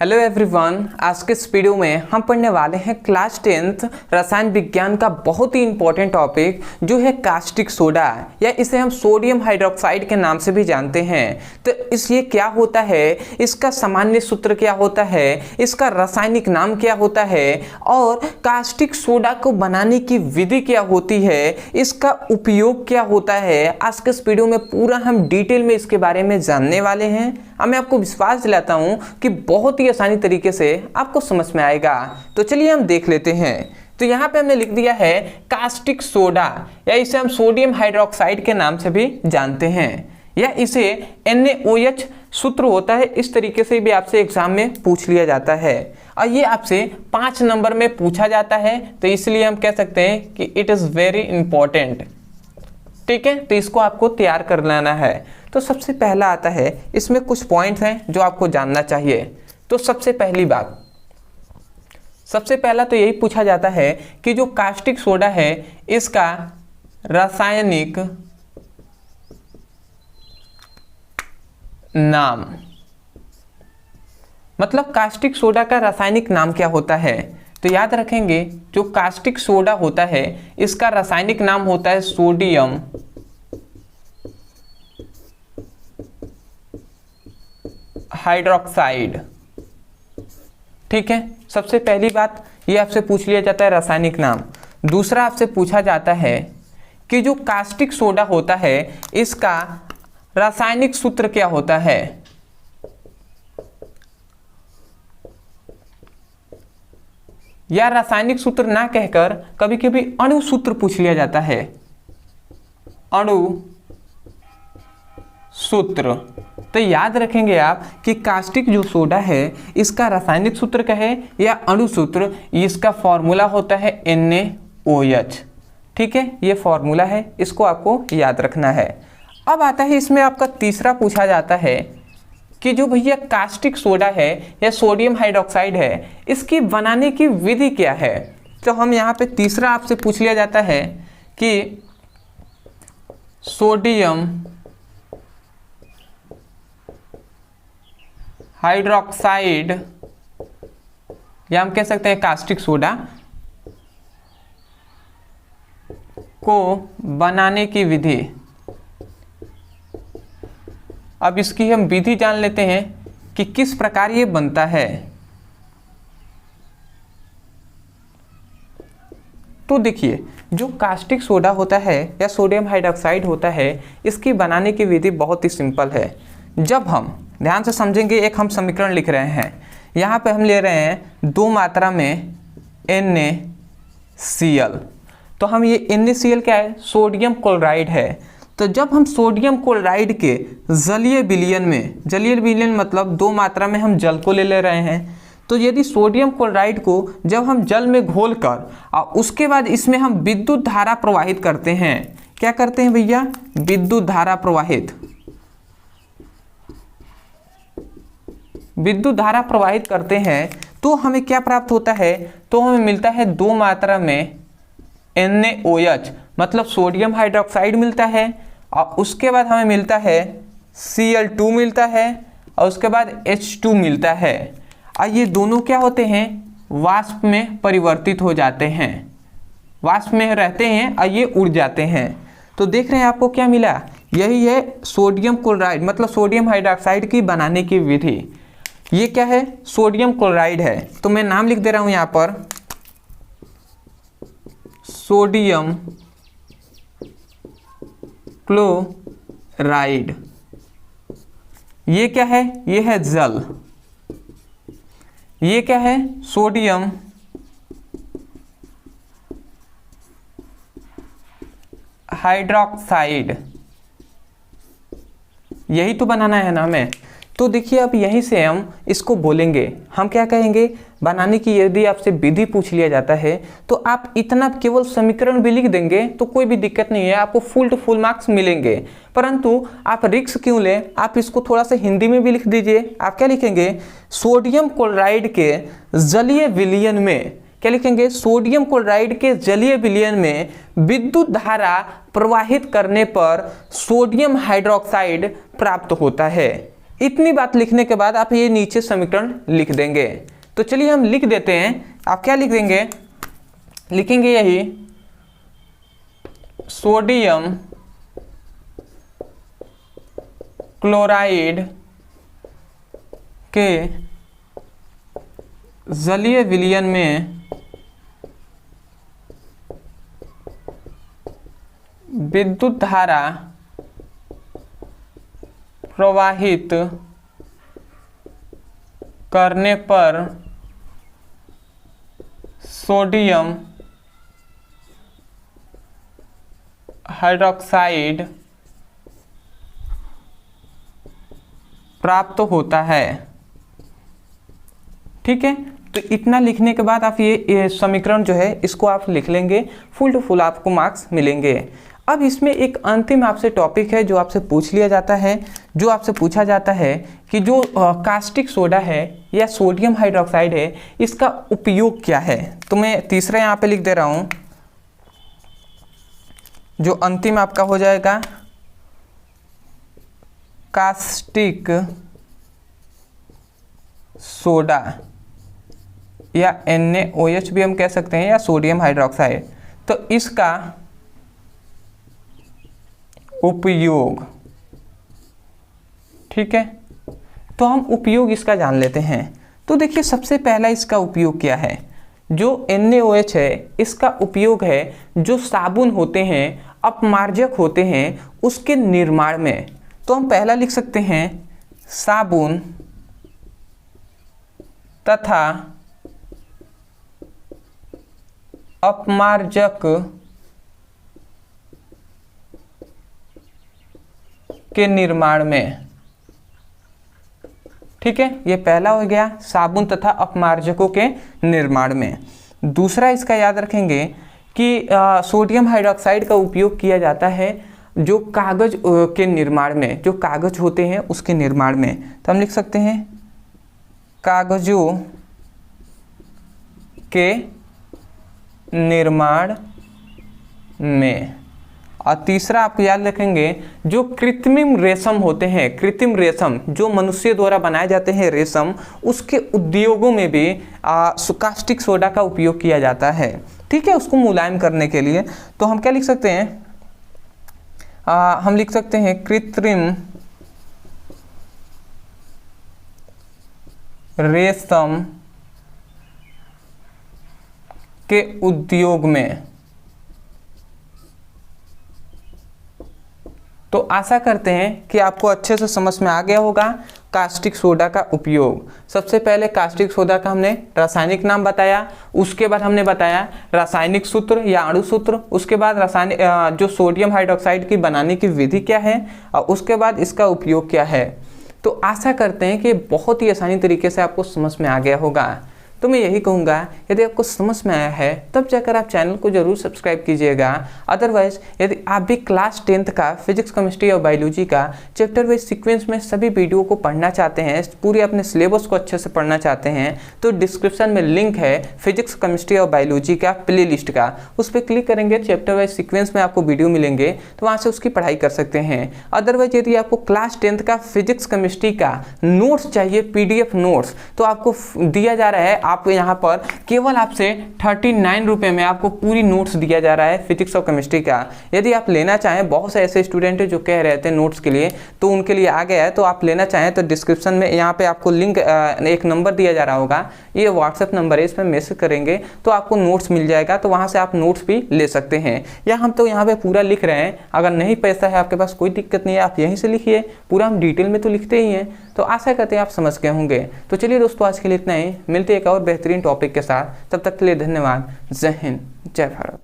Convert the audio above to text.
Hello everyone, आज के इस वीडियो में हम पढ़ने वाले हैं क्लास 10th रसायन विज्ञान का बहुत ही इंपॉर्टेंट टॉपिक जो है कास्टिक सोडा, या इसे हम सोडियम हाइड्रोक्साइड के नाम से भी जानते हैं। तो ये क्या होता है, इसका सामान्य सूत्र क्या होता है, इसका रासायनिक नाम क्या होता है और कास्टिक सोडा को बनाने की विधि क्या होती है, इसका उपयोग क्या होता है। आज के इस वीडियो में पूरा हम डिटेल में इसके बारे में जानने वाले हैं। मैं आपको विश्वास दिलाता हूं कि बहुत ही आसानी तरीके से आपको समझ में आएगा। तो चलिए हम देख लेते हैं। तो यहाँ पे हमने लिख दिया है कास्टिक सोडा, या इसे हम सोडियम हाइड्रोक्साइड के नाम से भी जानते हैं, या इसे NaOH सूत्र होता है। इस तरीके से भी आपसे एग्जाम में पूछ लिया जाता है और ये आपसे 5 नंबर में पूछा जाता है। तो इसलिए हम कह सकते हैं कि इट इज़ वेरी इंपॉर्टेंट। ठीक है, तो इसको आपको तैयार कर लेना है। तो सबसे पहला आता है, इसमें कुछ पॉइंट्स हैं जो आपको जानना चाहिए। तो सबसे पहला तो यही पूछा जाता है कि जो कास्टिक सोडा है इसका रासायनिक नाम, मतलब कास्टिक सोडा का रासायनिक नाम क्या होता है। तो याद रखेंगे, जो कास्टिक सोडा होता है इसका रासायनिक नाम होता है सोडियम हाइड्रोक्साइड। ठीक है, सबसे पहली बात ये आपसे पूछ लिया जाता है रासायनिक नाम। दूसरा आपसे पूछा जाता है कि जो कास्टिक सोडा होता है इसका रासायनिक सूत्र क्या होता है। या रासायनिक सूत्र ना कहकर कभी कभी अणु सूत्र पूछ लिया जाता है, अणु सूत्र। तो याद रखेंगे आप कि कास्टिक जो सोडा है इसका रासायनिक सूत्र क्या है या अणु सूत्र, इसका फॉर्मूला होता है NaOH। ठीक है, ये फॉर्मूला है, इसको आपको याद रखना है। अब आता है इसमें आपका तीसरा पूछा जाता है कि जो भैया कास्टिक सोडा है या सोडियम हाइड्रोक्साइड है इसकी बनाने की विधि क्या है। तो हम यहाँ पे तीसरा आपसे पूछ लिया जाता है कि सोडियम हाइड्रोक्साइड, या हम कह सकते हैं कास्टिक सोडा को बनाने की विधि। अब इसकी हम विधि जान लेते हैं कि किस प्रकार ये बनता है। तो देखिए, जो कास्टिक सोडा होता है या सोडियम हाइड्रोक्साइड होता है इसकी बनाने की विधि बहुत ही सिंपल है। जब हम ध्यान से समझेंगे, एक हम समीकरण लिख रहे हैं, यहाँ पे हम ले रहे हैं 2 मात्रा में NaCl। तो हम ये NaCl क्या है, सोडियम क्लोराइड है। तो जब हम सोडियम क्लोराइड के जलीय विलयन मतलब 2 मात्रा में हम जल को ले रहे हैं। तो यदि सोडियम क्लोराइड को जब हम जल में घोल कर और उसके बाद इसमें हम विद्युत धारा प्रवाहित करते हैं, क्या करते हैं भैया, विद्युत धारा प्रवाहित करते हैं, तो हमें क्या प्राप्त होता है, तो हमें मिलता है 2 मात्रा में NaOH मतलब सोडियम हाइड्रोक्साइड मिलता है, और उसके बाद हमें मिलता है Cl2 मिलता है, और उसके बाद H2 मिलता है। और ये दोनों क्या होते हैं, वाष्प में परिवर्तित हो जाते हैं, वाष्प में रहते हैं और ये उड़ जाते हैं। तो देख रहे हैं आपको क्या मिला, यही है सोडियम क्लोराइड मतलब सोडियम हाइड्रोक्साइड की बनाने की विधि। ये क्या है, सोडियम क्लोराइड है, तो मैं नाम लिख दे रहा हूं यहां पर, सोडियम क्लोराइड। ये क्या है, ये है जल। ये क्या है, सोडियम हाइड्रोक्साइड। यही तो बनाना है ना हमें। तो देखिए, अब यहीं से हम इसको बोलेंगे, हम क्या कहेंगे, बनाने की यदि आपसे विधि पूछ लिया जाता है तो आप इतना केवल समीकरण भी लिख देंगे तो कोई भी दिक्कत नहीं है, आपको फुल टू फुल मार्क्स मिलेंगे। परंतु आप रिस्क क्यों लें, आप इसको थोड़ा सा हिंदी में भी लिख दीजिए। आप क्या लिखेंगे, सोडियम क्लोराइड के जलीय विलयन में, क्या लिखेंगे, सोडियम क्लोराइड के जलीय विलयन में विद्युत धारा प्रवाहित करने पर सोडियम हाइड्रोक्साइड प्राप्त होता है। इतनी बात लिखने के बाद आप ये नीचे समीकरण लिख देंगे। तो चलिए हम लिख देते हैं। आप क्या लिख देंगे, लिखेंगे यही सोडियम क्लोराइड के जलीय विलयन में विद्युत धारा प्रवाहित करने पर सोडियम हाइड्रोक्साइड प्राप्त होता है। ठीक है, तो इतना लिखने के बाद आप ये समीकरण जो है इसको आप लिख लेंगे, फुल टू फुल आपको मार्क्स मिलेंगे। अब इसमें एक अंतिम आपसे टॉपिक है जो आपसे पूछ लिया जाता है, जो आपसे पूछा जाता है कि जो कास्टिक सोडा है या सोडियम हाइड्रोक्साइड है इसका उपयोग क्या है। तो मैं तीसरा यहाँ पे लिख दे रहा हूँ, जो अंतिम आपका हो जाएगा कास्टिक सोडा या NaOH भी हम कह सकते हैं, या सोडियम हाइड्रोक्साइड। तो इसका उपयोग, ठीक है, तो हम उपयोग इसका जान लेते हैं। तो देखिए सबसे पहला इसका उपयोग क्या है, जो NaOH है इसका उपयोग है जो साबुन होते हैं, अपमार्जक होते हैं, उसके निर्माण में। तो हम पहला लिख सकते हैं साबुन तथा अपमार्जक के निर्माण में। ठीक है, ये पहला हो गया, साबुन तथा अपमार्जकों के निर्माण में। दूसरा इसका याद रखेंगे कि सोडियम हाइड्रोक्साइड का उपयोग किया जाता है जो कागज के निर्माण में, जो कागज होते हैं उसके निर्माण में। तो हम लिख सकते हैं कागजों के निर्माण में। और तीसरा आप याद रखेंगे जो कृत्रिम रेशम होते हैं, कृत्रिम रेशम जो मनुष्य द्वारा बनाए जाते हैं रेशम, उसके उद्योगों में भी कास्टिक सोडा का उपयोग किया जाता है। ठीक है, उसको मुलायम करने के लिए। तो हम क्या लिख सकते हैं, हम लिख सकते हैं कृत्रिम रेशम के उद्योग में। तो आशा करते हैं कि आपको अच्छे से समझ में आ गया होगा कास्टिक सोडा का उपयोग। सबसे पहले कास्टिक सोडा का हमने रासायनिक नाम बताया, उसके बाद हमने बताया रासायनिक सूत्र या अणु सूत्र, उसके बाद रासायनिक जो सोडियम हाइड्रोक्साइड की बनाने की विधि क्या है, और उसके बाद इसका उपयोग क्या है। तो आशा करते हैं कि बहुत ही आसानी तरीके से आपको समझ में आ गया होगा। तो मैं यही कहूँगा, यदि आपको समझ में आया है तब जाकर आप चैनल को जरूर सब्सक्राइब कीजिएगा। अदरवाइज यदि आप भी क्लास 10th का फिजिक्स, केमिस्ट्री और बायोलॉजी का चैप्टर वाइज सीक्वेंस में सभी वीडियो को पढ़ना चाहते हैं, पूरे अपने सिलेबस को अच्छे से पढ़ना चाहते हैं, तो डिस्क्रिप्शन में लिंक है फिजिक्स, केमिस्ट्री और बायोलॉजी का प्ले लिस्ट का, उस पर क्लिक करेंगे, चैप्टर वाइज सीक्वेंस में आपको वीडियो मिलेंगे, तो वहाँ से उसकी पढ़ाई कर सकते हैं। अदरवाइज यदि आपको क्लास 10th का फिजिक्स, केमिस्ट्री का नोट्स चाहिए, PDF नोट्स, तो आपको दिया जा रहा है। आप यहाँ पर केवल आपसे 39 रुपये में आपको पूरी नोट्स दिया जा रहा है फिजिक्स और केमिस्ट्री का। यदि आप लेना चाहें, बहुत से ऐसे स्टूडेंट हैं जो कह रहे थे नोट्स के लिए, तो उनके लिए आ गया है। तो आप लेना चाहें तो डिस्क्रिप्शन में यहाँ पे आपको लिंक, एक नंबर दिया जा रहा होगा, ये व्हाट्सएप नंबर है, इसमें मैसेज करेंगे तो आपको नोट्स मिल जाएगा। तो वहाँ से आप नोट्स भी ले सकते हैं, या हम तो यहाँ पे पूरा लिख रहे हैं। अगर नहीं पैसा है आपके पास, कोई दिक्कत नहीं है, आप यहीं से लिखिए, पूरा हम डिटेल में तो लिखते ही हैं। तो आशा करते हैं आप समझ गए होंगे। तो चलिए दोस्तों, आज के लिए इतना ही, मिलते हैं एक और बेहतरीन टॉपिक के साथ। तब तक के लिए धन्यवाद। जय हिंद, जय भारत।